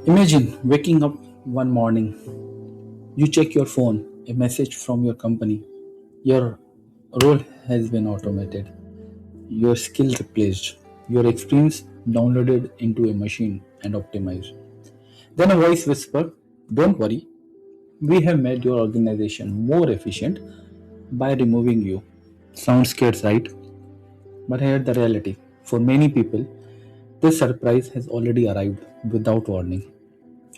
Imagine waking up one morning, you check your phone, a message from your company, your role has been automated, your skill replaced, your experience downloaded into a machine and optimized. Then a voice whisper, don't worry, we have made your organization more efficient by removing you. Sounds scared, right? But here's the reality. For many people, this surprise has already arrived without warning.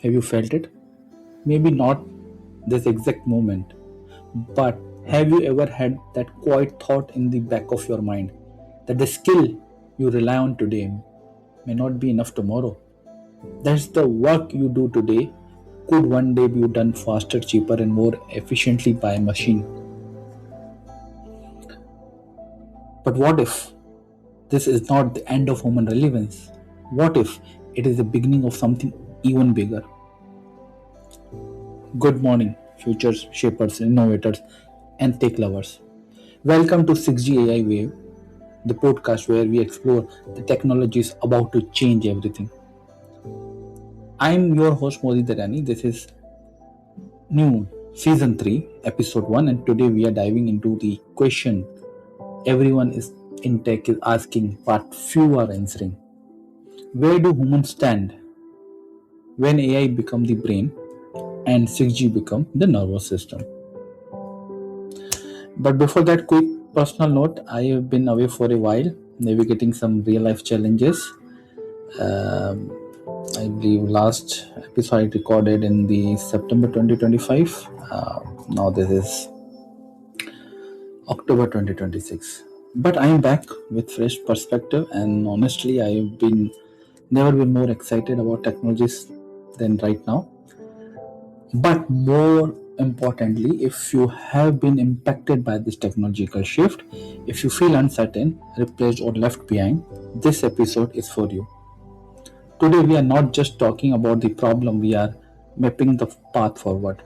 Have you felt it? Maybe not this exact moment, but have you ever had that quiet thought in the back of your mind that the skill you rely on today may not be enough tomorrow? That's the work you do today could one day be done faster, cheaper, and more efficiently by a machine. But what if this is not the end of human relevance? What if it is the beginning of something even bigger? Good morning, futures shapers, innovators, and tech lovers. Welcome to 6G AI Wave, the podcast where we explore the technologies about to change everything. I'm your host Modi Daryani. This is new season 3, episode 1, and today we are diving into the question everyone is in tech is asking, but few are answering. Where do humans stand when AI become the brain and 6G become the nervous system? But before that, quick personal note: I have been away for a while, navigating some real life challenges. Um, I believe last episode I recorded in the September 2025. Now this is October 2026. But I am back with fresh perspective, and honestly, I have been never been more excited about technologies than right now. But more importantly, if you have been impacted by this technological shift, if you feel uncertain, replaced, or left behind, this episode is for you. Today, we are not just talking about the problem, we are mapping the path forward.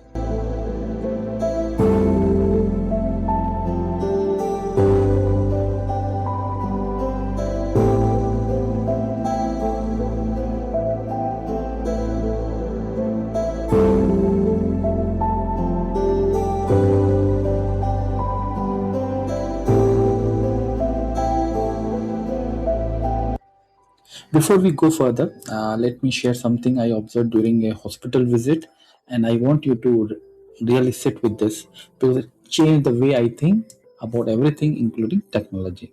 Before we go further, let me share something I observed during a hospital visit, and I want you to really sit with this because it changed the way I think about everything, including technology.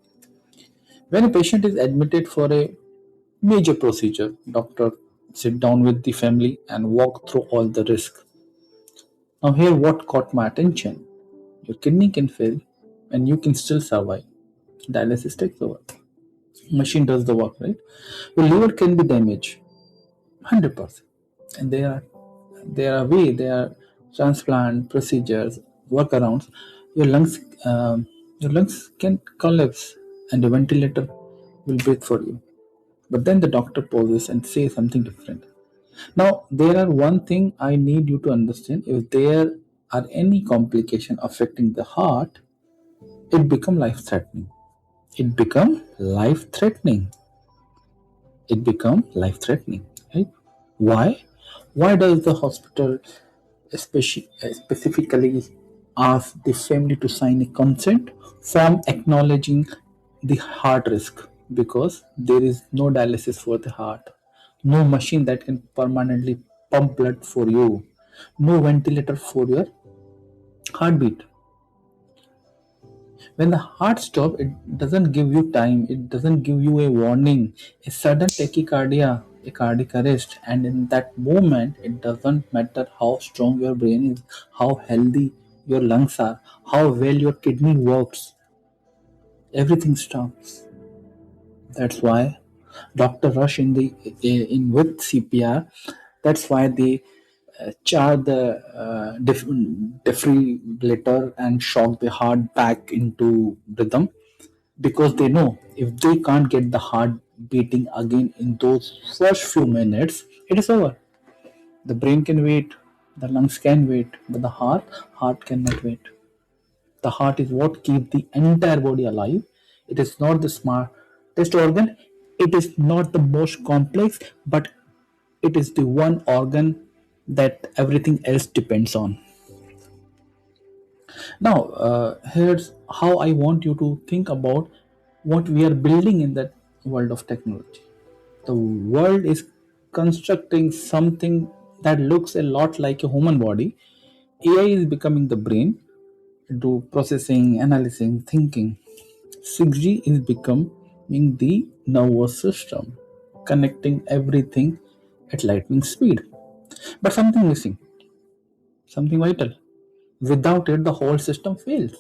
When a patient is admitted for a major procedure, doctor sit down with the family and walk through all the risk. Now, here what caught my attention: your kidney can fail, and you can still survive. Dialysis takes over. Machine does the work, right? Your liver can be damaged, 100%, and there are transplant procedures, workarounds. Your lungs, your lungs can collapse, and the ventilator will breathe for you. But then the doctor pauses and says something different. Now, there are one thing I need you to understand: if there are any complication affecting the heart, it become life threatening. It become life threatening. It become life threatening, right? Why? Why does the hospital specifically ask the family to sign a consent form acknowledging the heart risk? Because there is no dialysis for the heart, no machine that can permanently pump blood for you, no ventilator for your heartbeat. When the heart stops, it doesn't give you time, it doesn't give you a warning, a sudden tachycardia, a cardiac arrest, and in that moment, it doesn't matter how strong your brain is, how healthy your lungs are, how well your kidney works, everything stops. That's why doctor rush in with CPR. That's why they charge the defibrillator and shock the heart back into rhythm, because they know if they can't get the heart beating again in those first few minutes, it is over. The brain can wait, the lungs can wait, but the heart cannot wait. The heart is what keeps the entire body alive. It is not the smartest organ, it is not the most complex, but It is the one organ that everything else depends on. Now, here's how I want you to think about what we are building in that world of technology. The world is constructing something that looks a lot like a human body. AI is becoming the brain, do processing, analyzing, thinking. 6G is becoming the nervous system, connecting everything at lightning speed. But something missing, something vital. Without it, the whole system fails.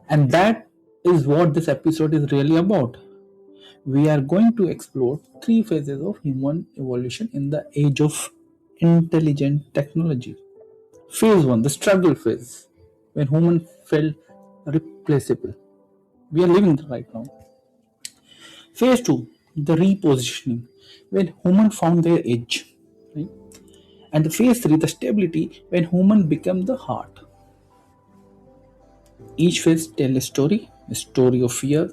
And that is what this episode is really about. We are going to explore three phases of human evolution in the age of intelligent technology. Phase 1, the struggle phase, when human felt replaceable. We are living right now. Phase 2, the repositioning, when human found their edge. Right? And the phase 3, the stability, when human became the heart. Each phase tells a story of fear,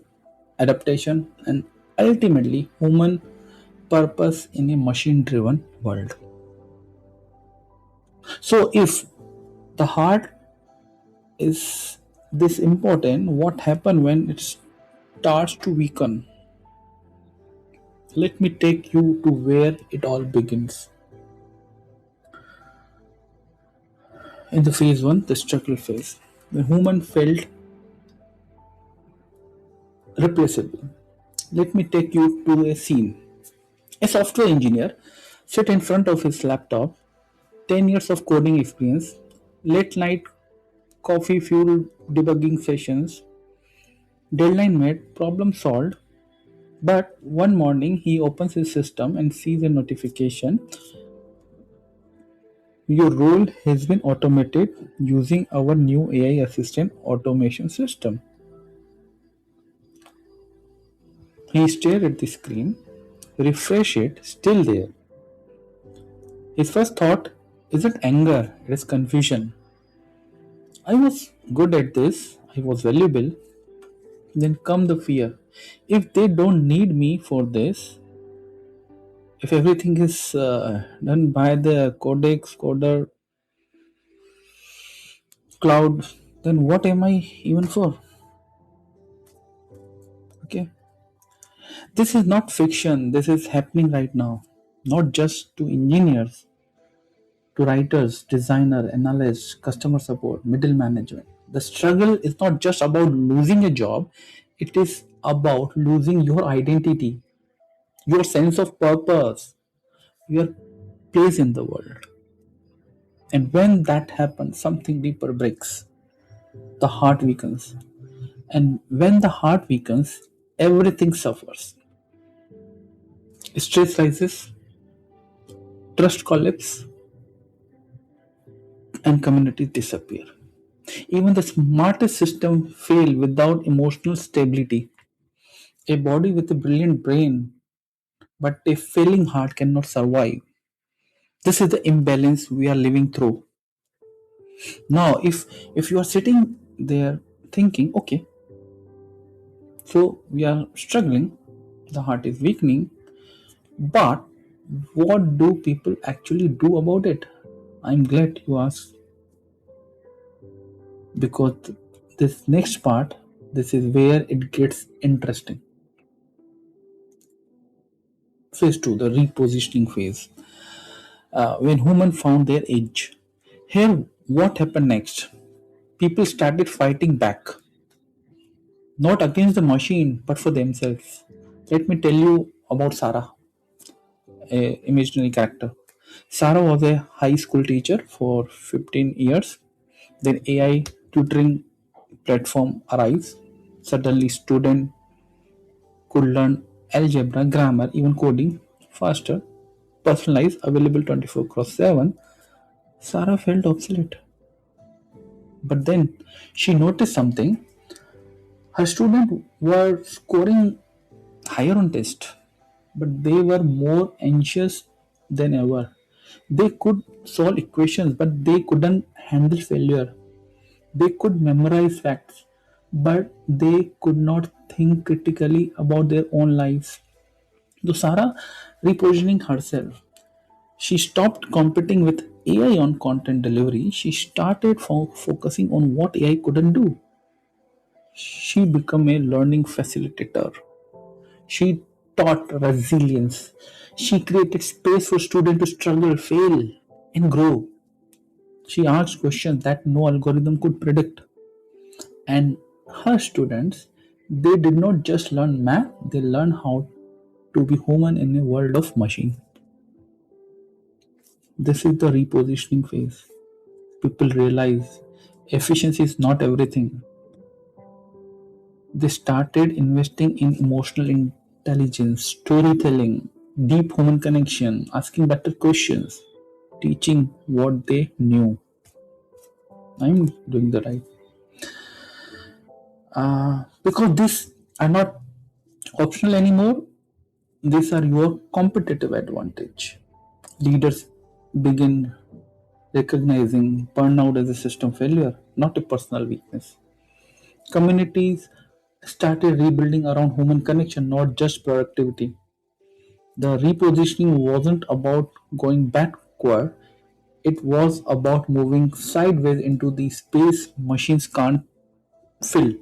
adaptation, and ultimately human purpose in a machine driven world. So, if the heart is this important, what happens when it starts to weaken? Let me take you to where it all begins. In the phase 1, the struggle phase, the human felt replaceable. Let me take you to a scene. A software engineer sit in front of his laptop, 10 years of coding experience, late night coffee fueled debugging sessions, deadline met, problem solved. But one morning he opens his system and sees a notification. Your role has been automated using our new AI assistant automation system. He stared at the screen, refresh it, still there. His first thought isn't anger, it is confusion. I was good at this, I was valuable. Then come the fear. If they don't need me for this, if everything is done by the codex, coder, cloud, then what am I even for? Okay. This is not fiction, this is happening right now. Not just to engineers, to writers, designer, analysts, customer support, middle management. The struggle is not just about losing a job, it is about losing your identity, your sense of purpose, your place in the world. And when that happens, something deeper breaks. The heart weakens. And when the heart weakens, everything suffers. Stress rises, trust collapses, and communities disappear. Even the smartest system fail without emotional stability. A body with a brilliant brain but a failing heart cannot survive. This is the imbalance we are living through. Now, if you are sitting there thinking, okay, so we are struggling, the heart is weakening, but what do people actually do about it? I'm glad you asked because this next part, this is where it gets interesting. Phase 2, the repositioning phase, when humans found their edge. Here, what happened next? People started fighting back, not against the machine, but for themselves. Let me tell you about Sarah, a imaginary character. Sarah was a high school teacher for 15 years. Then AI tutoring platform arrives. Suddenly, student could learn algebra, grammar, even coding faster, personalized, available 24 cross 7. Sarah felt obsolete. But then she noticed something. Her students were scoring higher on test, but they were more anxious than ever. They could solve equations, but they couldn't handle failure. They could memorize facts, but they could not think critically about their own lives. So Sarah repositioning herself. She stopped competing with AI on content delivery. She started focusing on what AI couldn't do. She became a learning facilitator. She taught resilience. She created space for students to struggle, fail, and grow. She asked questions that no algorithm could predict. And her students, they did not just learn math, they learned how to be human in a world of machine. This is the repositioning phase. People realize efficiency is not everything. They started investing in emotional intelligence, storytelling, deep human connection, asking better questions, teaching what they knew. I'm doing the right. Because these are not optional anymore, these are your competitive advantage. Leaders begin recognizing burnout as a system failure, not a personal weakness. Communities started rebuilding around human connection, not just productivity. The repositioning wasn't about going backward, it was about moving sideways into the space machines can't fill.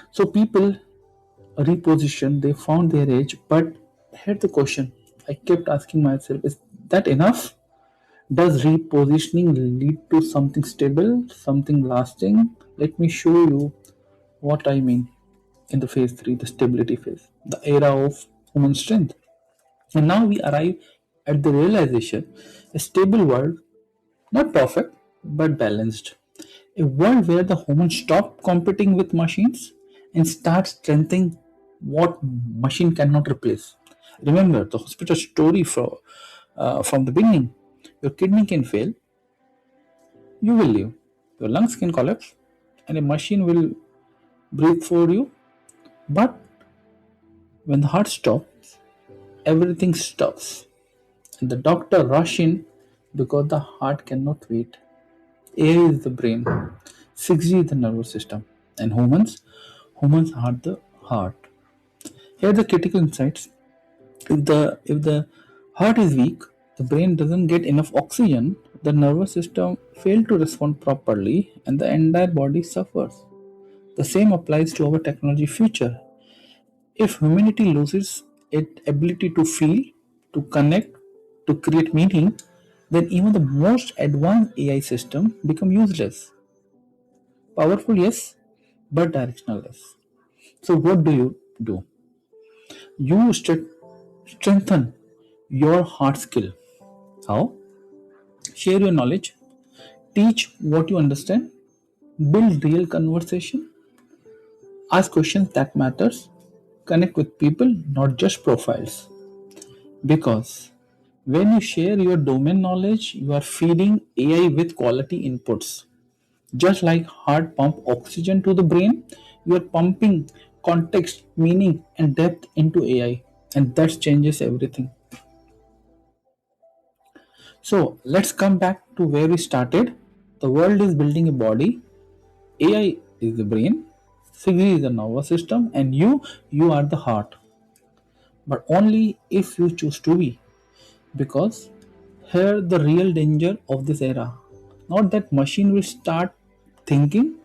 So people repositioned, they found their edge, but here's the question I kept asking myself, is that enough? Does repositioning lead to something stable, something lasting? Let me show you what I mean in the phase 3, the stability phase, the era of human strength. And now we arrive at the realization a stable world, not perfect, but balanced. A world where the humans stop competing with machines and start strengthening what machine cannot replace. Remember the hospital story from the beginning. Your kidney can fail, you will live. Your lungs can collapse, and a machine will breathe for you. But when the heart stops, everything stops. And the doctor rush in because the heart cannot wait. AI is the brain, 6G is the nervous system, and humans are the heart. Here are the critical insights. If the heart is weak, the brain doesn't get enough oxygen, the nervous system fails to respond properly, and the entire body suffers. The same applies to our technology future. If humanity loses its ability to feel, to connect, to create meaning, then even the most advanced AI system become useless. Powerful, yes, but directionless. So what do you do? You strengthen your heart skill. How? Share your knowledge, teach what you understand, build real conversation, ask questions that matters, connect with people, not just profiles. Because when you share your domain knowledge, you are feeding AI with quality inputs. Just like heart pump oxygen to the brain, you are pumping context, meaning, and depth into AI, and that changes everything. So let's come back to where we started. The world is building a body, AI is the brain, Siri is the nervous system, and you are the heart. But only if you choose to be. Because here the real danger of this era. Not that machine will start thinking,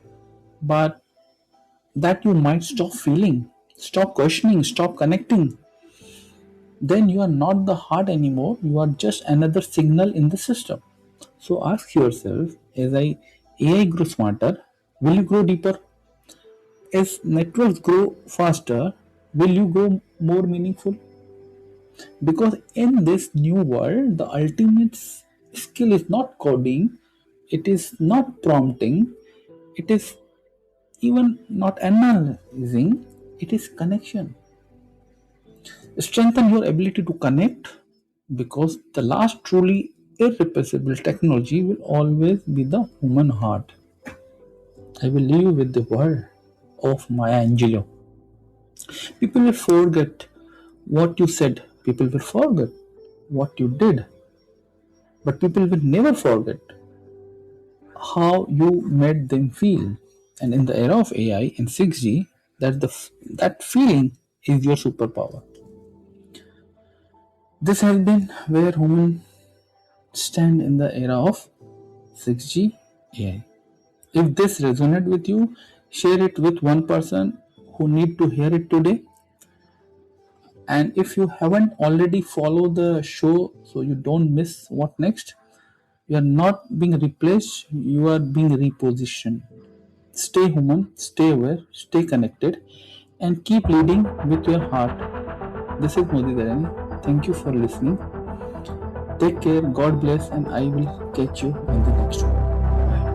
but that you might stop feeling, stop questioning, stop connecting. Then you are not the heart anymore, you are just another signal in the system. So ask yourself, as AI grow smarter, will you grow deeper? As networks grow faster, will you grow more meaningful? Because in this new world, the ultimate skill is not coding, it is not prompting, it is even not analyzing, it is connection. Strengthen your ability to connect because the last truly irreplaceable technology will always be the human heart. I will leave you with the word of Maya Angelou. People will forget what you said, people will forget what you did, but people will never forget how you made them feel. And in the era of AI and 6G, that feeling is your superpower. This has been where humans stand in the era of 6G AI. If this resonated with you, share it with one person who need to hear it today. And if you haven't already, follow the show so you don't miss what next. You are not being replaced, you are being repositioned. Stay human, stay aware, stay connected, and keep leading with your heart. This is Modi Daryani. Thank you for listening. Take care, God bless, and I will catch you in the next one. Bye.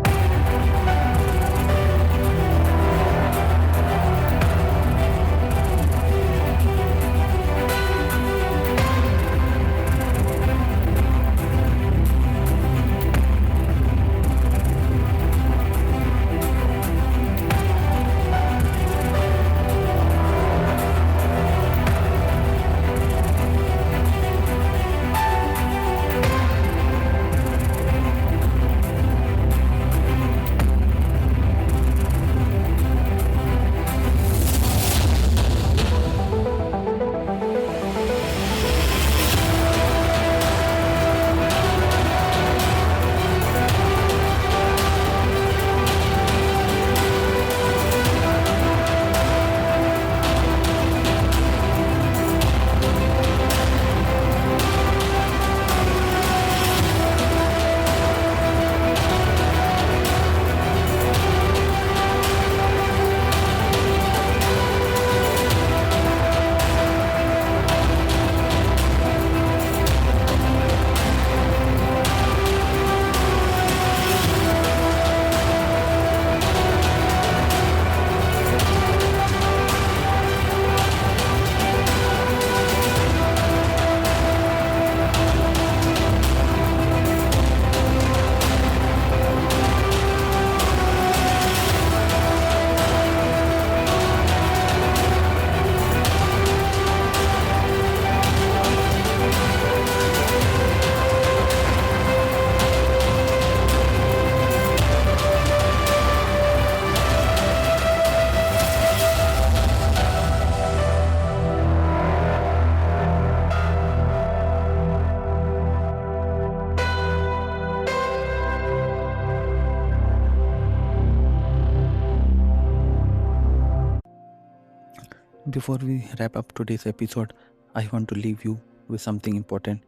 Before we wrap up today's episode, I want to leave you with something important.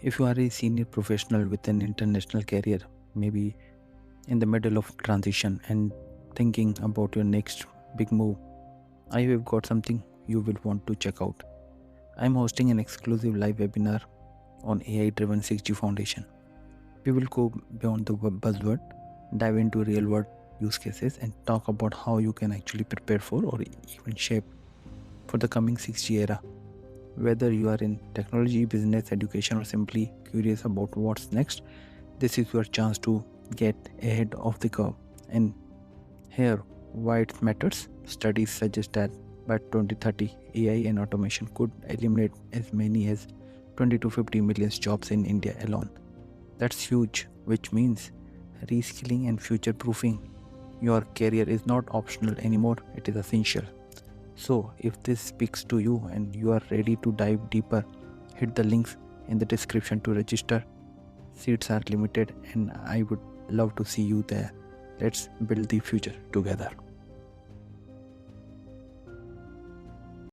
If you are a senior professional with an international career, maybe in the middle of transition and thinking about your next big move, I have got something you will want to check out. I'm hosting an exclusive live webinar on AI driven 6G Foundation. We will go beyond the buzzword, dive into real world use cases, and talk about how you can actually prepare for or even shape for the coming 6G era. Whether you are in technology, business, education, or simply curious about what's next, this is your chance to get ahead of the curve. And here, why it matters. Studies suggest that by 2030, AI and automation could eliminate as many as 20 to 50 million jobs in India alone. That's huge, which means reskilling and future proofing your career is not optional anymore, it is essential. So, if this speaks to you and you are ready to dive deeper, hit the links in the description to register. Seats are limited and I would love to see you there. Let's build the future together.